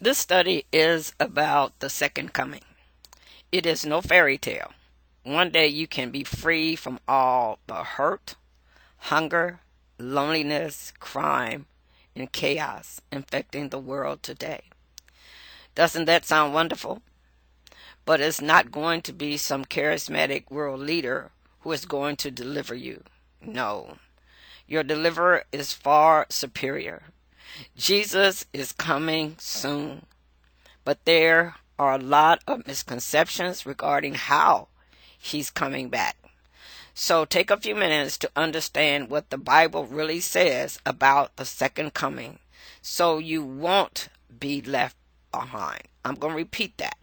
This study is about the second coming. It is no fairy tale. One day you can be free from all the hurt, hunger, loneliness, crime, and chaos infecting the world today. Doesn't that sound wonderful? But it's not going to be some charismatic world leader who is going to deliver you. No, your deliverer is far superior. Jesus is coming soon. But there are a lot of misconceptions regarding how he's coming back. So take a few minutes to understand what the Bible really says about the second coming so you won't be left behind. I'm going to repeat that.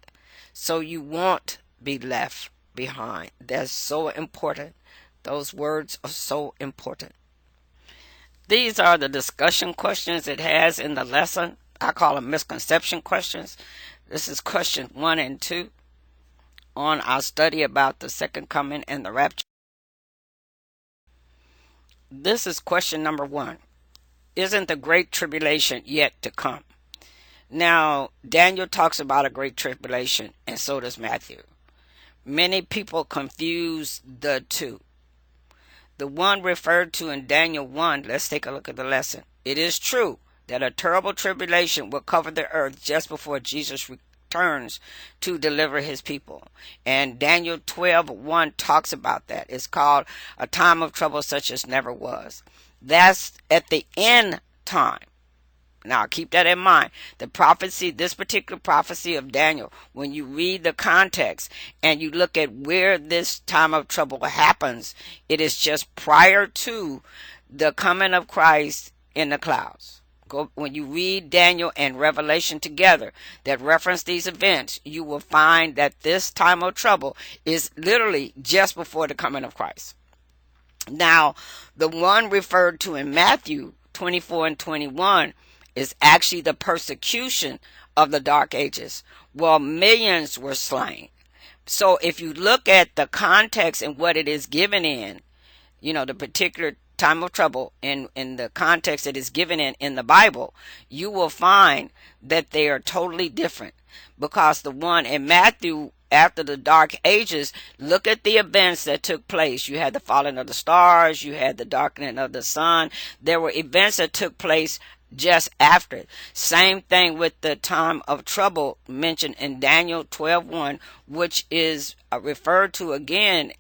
So you won't be left behind. That's so important. Those words are so important. These are the discussion questions it has in the lesson. I call them misconception questions. This is question 1 and 2 on our study about the second coming and the rapture. This is question number 1. Isn't the great tribulation yet to come? Now, Daniel talks about a great tribulation, and so does Matthew. Many people confuse the two. The one referred to in Daniel 1, let's take a look at the lesson. It is true that a terrible tribulation will cover the earth just before Jesus returns to deliver his people. And Daniel 12:1 talks about that. It's called a time of trouble such as never was. That's at the end time. Now keep that in mind. The prophecy, this particular prophecy of Daniel, when you read the context and you look at where this time of trouble happens, it is just prior to the coming of Christ in the clouds. When you read Daniel and Revelation together that reference these events, you will find that this time of trouble is literally just before the coming of Christ. Now, the one referred to in Matthew 24 and 21 is actually the persecution of the Dark Ages. Well, millions were slain. So if you look at the context and what it is given in, the particular time of trouble in the context it is given in the Bible, you will find that they are totally different. Because the one in Matthew, after the Dark Ages, look at the events that took place. You had the falling of the stars, you had the darkening of the sun. There were events that took place just after it. Same thing with the time of trouble mentioned in Daniel 12:1, which is referred to again.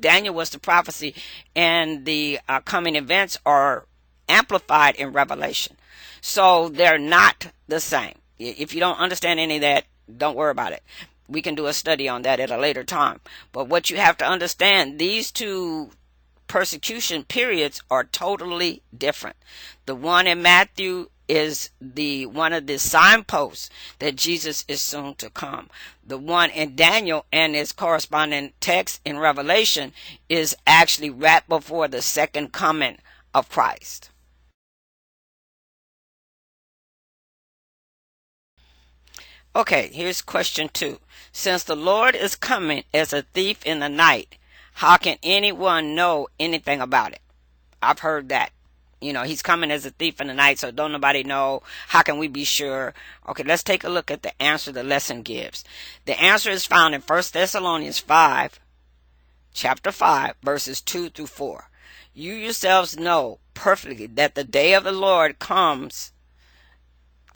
Daniel was the prophecy, and the coming events are amplified in Revelation. So they're not the same. If you don't understand any of that, don't worry about it. We can do a study on that at a later time. But what you have to understand, these two persecution periods are totally different. The one in Matthew is one of the signposts that Jesus is soon to come. The one in Daniel and its corresponding text in Revelation is actually right before the second coming of Christ. Okay, here's question 2. Since the Lord is coming as a thief in the night, how can anyone know anything about it? I've heard that. He's coming as a thief in the night, so don't nobody know. How can we be sure? Okay, let's take a look at the answer the lesson gives. The answer is found in 1 Thessalonians 5, chapter 5, verses 2 through 4. You yourselves know perfectly that the day of the Lord comes.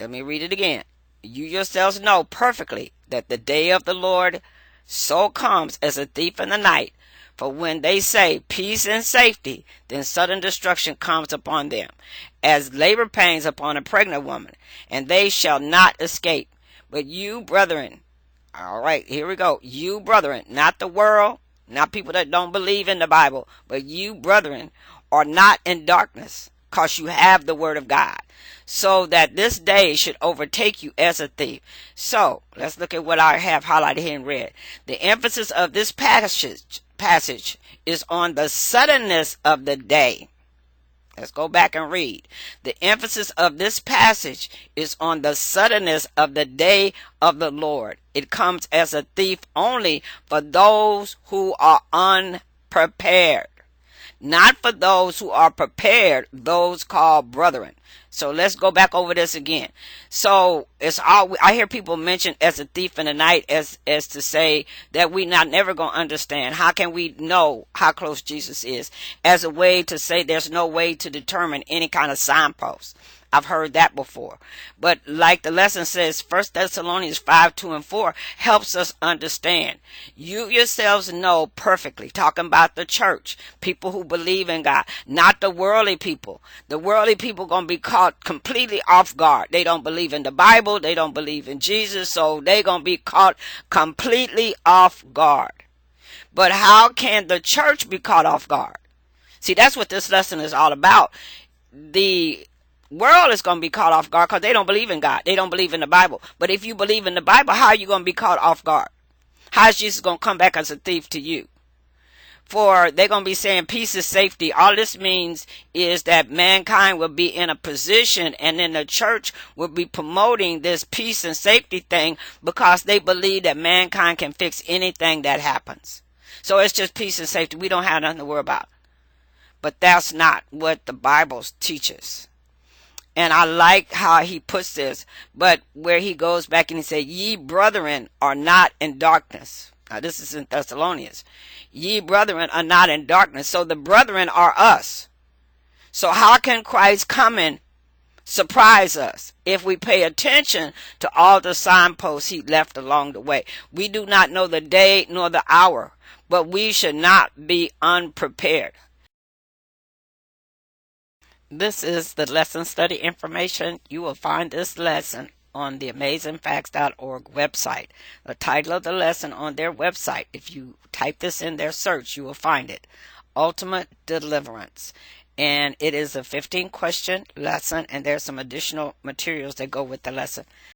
Let me read it again. You yourselves know perfectly that the day of the Lord so comes as a thief in the night. For when they say peace and safety, then sudden destruction comes upon them, as labor pains upon a pregnant woman, and they shall not escape. But you, brethren, all right, here we go. You, brethren, not the world, not people that don't believe in the Bible, but you, brethren, are not in darkness, because you have the word of God, so that this day should overtake you as a thief. So, let's look at what I have highlighted here in red. The emphasis of this passage is on the suddenness of the day. Let's go back and read. The emphasis of this passage is on the suddenness of the day of the Lord. It comes as a thief only for those who are unprepared. not for those who are prepared, those called brethren. So let's go back over this again. So it's all I hear people mention as a thief in the night, as to say that we not never gonna understand. How can we know how close Jesus is? As a way to say there's no way to determine any kind of signpost. I've heard that before. But like the lesson says, 1 Thessalonians 5:2-4 helps us understand. You yourselves know perfectly, talking about the church, people who believe in God, not the worldly people. The worldly people going to be caught completely off guard. They don't believe in the Bible. They don't believe in Jesus. So they're going to be caught completely off guard. But how can the church be caught off guard? See, that's what this lesson is all about. The world is going to be caught off guard because they don't believe in God. They don't believe in the Bible. But if you believe in the Bible, how are you going to be caught off guard? How is Jesus going to come back as a thief to you? For they're going to be saying peace is safety. All this means is that mankind will be in a position, and then the church will be promoting this peace and safety thing because they believe that mankind can fix anything that happens. So it's just peace and safety. We don't have nothing to worry about. But that's not what the Bible teaches. And I like how he puts this, but where he goes back and he said, ye brethren are not in darkness. Now this is in Thessalonians. Ye brethren are not in darkness. So the brethren are us. So how can Christ coming surprise us if we pay attention to all the signposts he left along the way? We do not know the day nor the hour, but we should not be unprepared. This is the lesson study information. You will find this lesson on the amazingfacts.org website. The title of the lesson on their website, if you type this in their search, you will find it. Ultimate Deliverance. And it is a 15-question lesson, and there's some additional materials that go with the lesson.